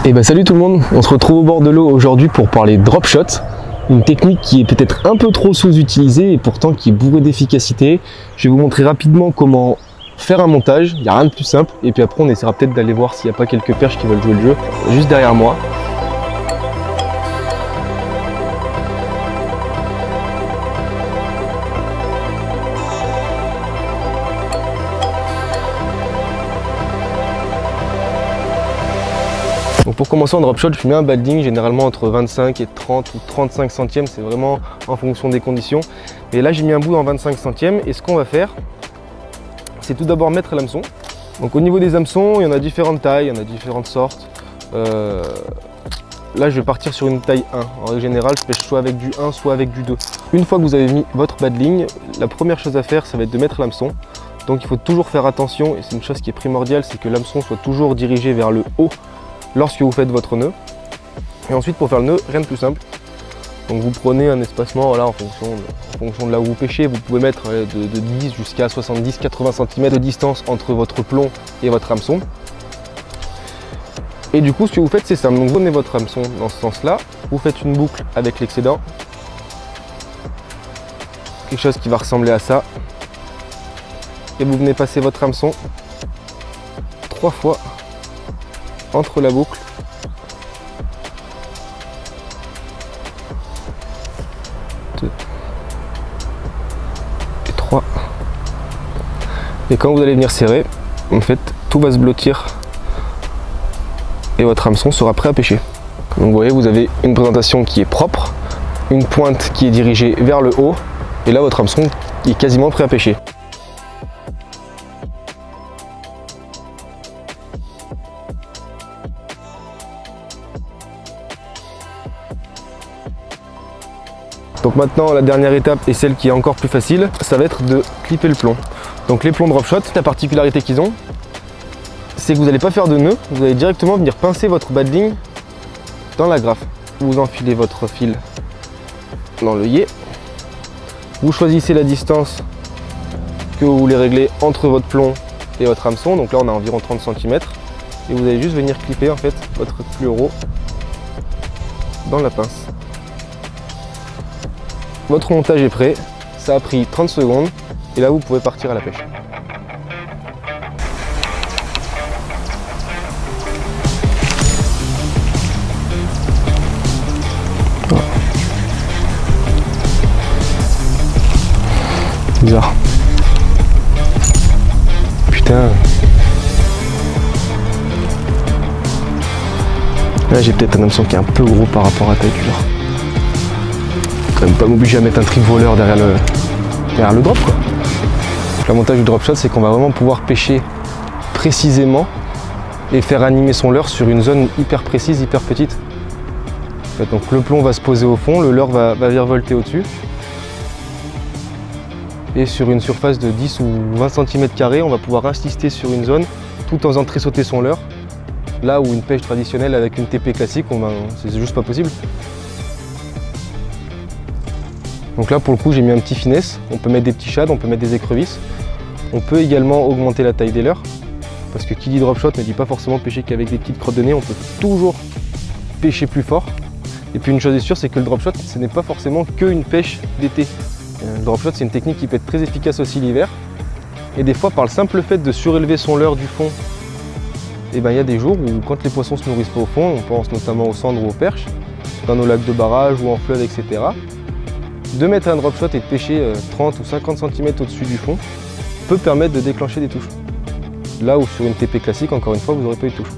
Et bah salut tout le monde, on se retrouve au bord de l'eau aujourd'hui pour parler drop shot, une technique qui est peut-être un peu trop sous-utilisée et pourtant qui est bourrée d'efficacité. Je vais vous montrer rapidement comment faire un montage, il n'y a rien de plus simple, et puis après on essaiera peut-être d'aller voir s'il n'y a pas quelques perches qui veulent jouer le jeu juste derrière moi. Donc pour commencer en drop shot, je mets un badding généralement entre 25 et 30 ou 35 centièmes, c'est vraiment en fonction des conditions. Et là j'ai mis un bout en 25 centièmes et ce qu'on va faire, c'est tout d'abord mettre l'hameçon. Donc au niveau des hameçons, il y en a différentes tailles, il y en a différentes sortes. Là je vais partir sur une taille 1. En règle générale, je pêche soit avec du 1, soit avec du 2. Une fois que vous avez mis votre badding, la première chose à faire, ça va être de mettre l'hameçon. Donc il faut toujours faire attention, et c'est une chose qui est primordiale, c'est que l'hameçon soit toujours dirigé vers le haut lorsque vous faites votre nœud. Et ensuite pour faire le nœud, rien de plus simple. Donc vous prenez un espacement voilà, en fonction de là où vous pêchez. Vous pouvez mettre de 10 jusqu'à 70-80 cm de distance entre votre plomb et votre hameçon. Et du coup ce que vous faites c'est simple, donc vous prenez votre hameçon dans ce sens là, vous faites une boucle avec l'excédent, quelque chose qui va ressembler à ça, et vous venez passer votre hameçon 3 fois entre la boucle et 3, et quand vous allez venir serrer, en fait tout va se blottir et votre hameçon sera prêt à pêcher. Donc vous voyez, vous avez une présentation qui est propre, une pointe qui est dirigée vers le haut, et là votre hameçon est quasiment prêt à pêcher. Donc maintenant la dernière étape et celle qui est encore plus facile, ça va être de clipper le plomb. Donc les plombs drop shot, la particularité qu'ils ont, c'est que vous n'allez pas faire de nœud, vous allez directement venir pincer votre badding dans la graffe. Vous enfilez votre fil dans l'œillet, vous choisissez la distance que vous voulez régler entre votre plomb et votre hameçon, donc là on a environ 30 cm, et vous allez juste venir clipper en fait votre fluoro dans la pince. Votre montage est prêt, ça a pris 30 secondes et là vous pouvez partir à la pêche. Bizarre. Putain. Là j'ai peut-être un hameçon qui est un peu gros par rapport à la taille du leurre. Quand même pas m'obliger à mettre un trick voleur derrière le drop quoi. L'avantage du drop shot c'est qu'on va vraiment pouvoir pêcher précisément et faire animer son leurre sur une zone hyper précise, hyper petite. En fait, donc le plomb va se poser au fond, le leurre va virevolter au-dessus. Et sur une surface de 10 ou 20 cm², on va pouvoir insister sur une zone tout en faisant tressauter son leurre. Là où une pêche traditionnelle avec une TP classique, c'est juste pas possible. Donc là pour le coup j'ai mis un petit finesse, on peut mettre des petits shad, on peut mettre des écrevisses. On peut également augmenter la taille des leurres, parce que qui dit drop shot ne dit pas forcément pêcher qu'avec des petites crottes de nez, on peut toujours pêcher plus fort. Et puis une chose est sûre, c'est que le drop shot ce n'est pas forcément qu'une pêche d'été. Le drop shot c'est une technique qui peut être très efficace aussi l'hiver. Et des fois par le simple fait de surélever son leurre du fond, et ben, il y a des jours où quand les poissons se nourrissent pas au fond, on pense notamment aux cendres ou aux perches, dans nos lacs de barrage ou en fleuve, etc. De mettre un drop shot et de pêcher 30 ou 50 cm au-dessus du fond peut permettre de déclencher des touches. Là où sur une TP classique, encore une fois, vous n'aurez pas eu de touche.